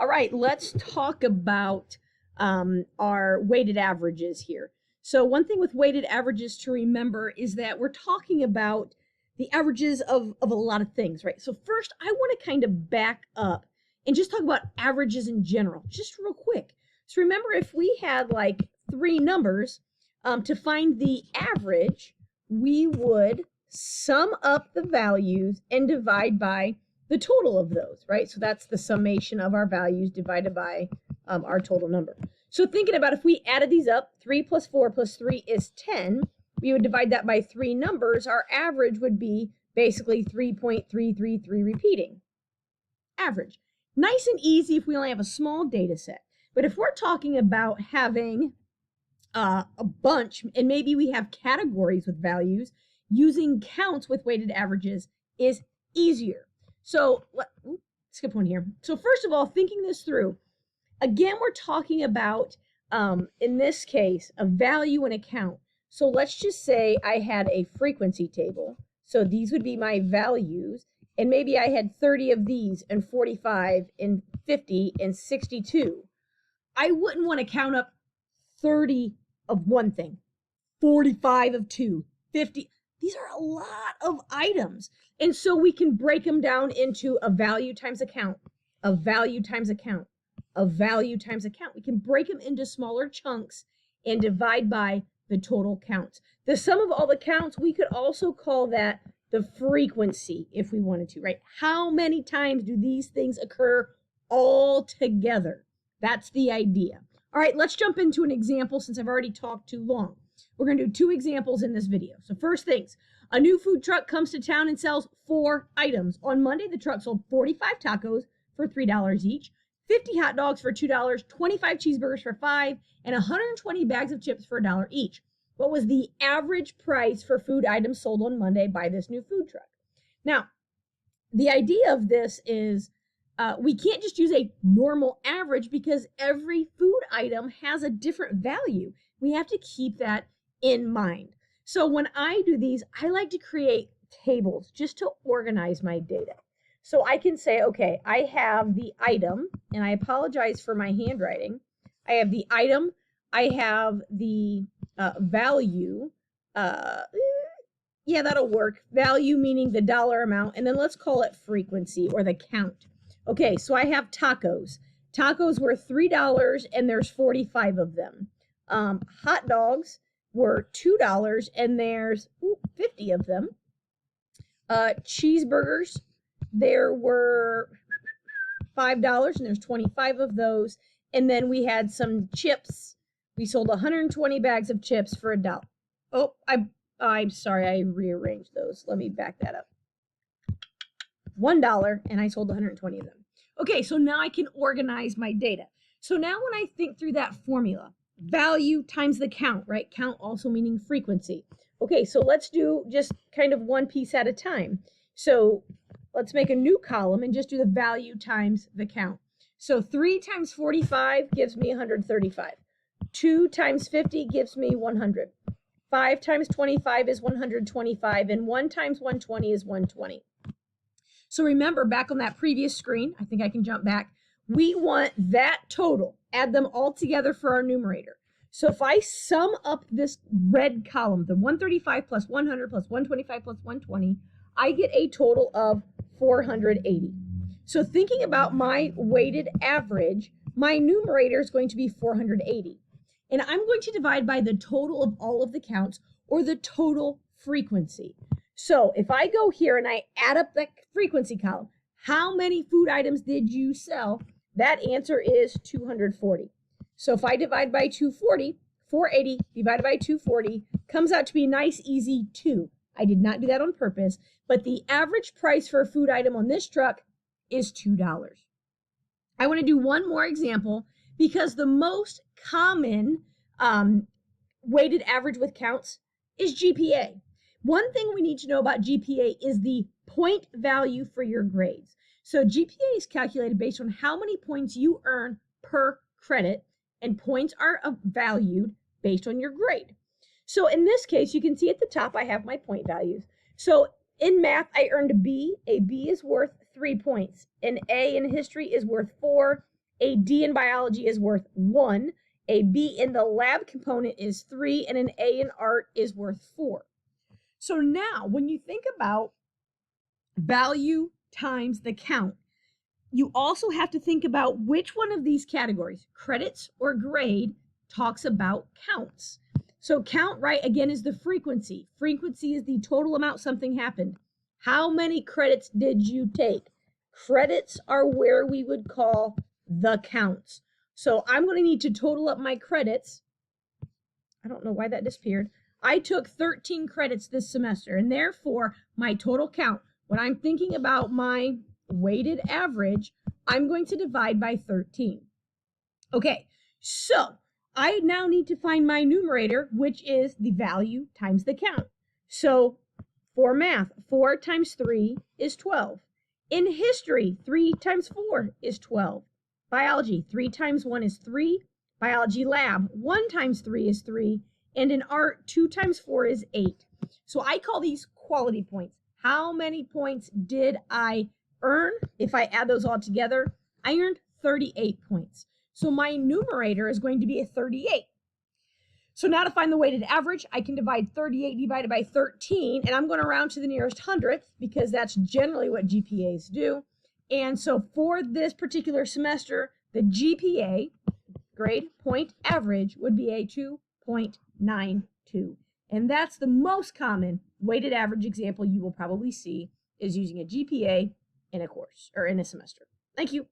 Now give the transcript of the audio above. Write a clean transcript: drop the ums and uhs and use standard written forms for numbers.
All right, let's talk about our weighted averages here. So one thing with weighted averages to remember is that we're talking about the averages of a lot of things, right? So first, I want to kind of back up and just talk about averages in general, just real quick. So remember, if we had like three numbers, to find the average, we would sum up the values and divide by the total of those, right? So that's the summation of our values divided by our total number. So thinking about if we added these up, 3 plus 4 plus 3 is 10. We would divide that by three numbers. Our average would be basically 3.333 repeating. Average. Nice and easy if we only have a small data set. But if we're talking about having a bunch, and maybe we have categories with values, using counts with weighted averages is easier. So skip one here. So first of all, thinking this through, again, we're talking about, in this case, a value and a count. So let's just say I had a frequency table. So these would be my values. And maybe I had 30 of these and 45 and 50 and 62. I wouldn't want to count up 30 of one thing, 45 of two, 50. These are a lot of items. And so we can break them down into a value times a count, a value times a count, a value times a count. We can break them into smaller chunks and divide by the total counts. The sum of all the counts, we could also call that the frequency if we wanted to, right? How many times do these things occur all together? That's the idea. All right, let's jump into an example since I've already talked too long. We're going to do two examples in this video. So first things, a new food truck comes to town and sells 4 items. On Monday, the truck sold 45 tacos for $3 each, 50 hot dogs for $2, 25 cheeseburgers for $5, and 120 bags of chips for $1 each. What was the average price for food items sold on Monday by this new food truck? Now, the idea of this is we can't just use a normal average because every food item has a different value. We have to keep that in mind. So when I do these, I like to create tables just to organize my data. So I can say, okay, I have the item, and I apologize for my handwriting. I have the item, I have the value, yeah, that'll work. Value meaning the dollar amount, and then let's call it frequency or the count. Okay, so I have tacos. Tacos were $3 and there's 45 of them. Hot dogs were $2 and there's 50 of them. Cheeseburgers, there were $5 and there's 25 of those. And then we had some chips. We sold 120 bags of chips for $1. Oh, I'm sorry, I rearranged those. Let me back that up. $1 and I sold 120 of them. Okay, so now I can organize my data. So now when I think through that formula, value times the count, right? Count also meaning frequency. Okay, so let's do just kind of one piece at a time. So let's make a new column and just do the value times the count. So 3 times 45 gives me 135. 2 times 50 gives me 100. 5 times 25 is 125, and 1 times 120 is 120. So remember, back on that previous screen, I think I can jump back, we want that total, add them all together for our numerator. So if I sum up this red column, the 135 plus 100 plus 125 plus 120, I get a total of 480. So thinking about my weighted average, my numerator is going to be 480. And I'm going to divide by the total of all of the counts, or the total frequency. So if I go here and I add up the frequency column, how many food items did you sell? That answer is 240. So if I divide by 240, 480 divided by 240 comes out to be nice, easy 2. I did not do that on purpose, but the average price for a food item on this truck is $2. I want to do one more example because the most common weighted average with counts is GPA. One thing we need to know about GPA is the point value for your grades. So GPA is calculated based on how many points you earn per credit, and points are valued based on your grade. So in this case, you can see at the top, I have my point values. So in math, I earned a B. A B is worth 3 points. An A in history is worth 4. A D in biology is worth 1. A B in the lab component is 3, and an A in art is worth 4. So now, when you think about value times the count, you also have to think about which one of these categories, credits or grade, talks about counts. So count, right, again, is the frequency. Frequency is the total amount something happened. How many credits did you take? Credits are where we would call the counts. So I'm going to need to total up my credits. I don't know why that disappeared. I took 13 credits this semester, and therefore my total count, when I'm thinking about my weighted average, I'm going to divide by 13. Okay, so I now need to find my numerator, which is the value times the count. So for math, 4 times 3 is 12. In history, 3 times 4 is 12. Biology, 3 times 1 is 3. Biology lab, 1 times 3 is 3. And in art, 2 times 4 is 8. So I call these quality points. How many points did I earn? If I add those all together, I earned 38 points. So my numerator is going to be a 38. So now to find the weighted average, I can divide 38 divided by 13, and I'm going to round to the nearest hundredth because that's generally what GPAs do. And so for this particular semester, the GPA, grade point average, would be a 2.92. And that's the most common weighted average example you will probably see, is using a GPA in a course or in a semester. Thank you.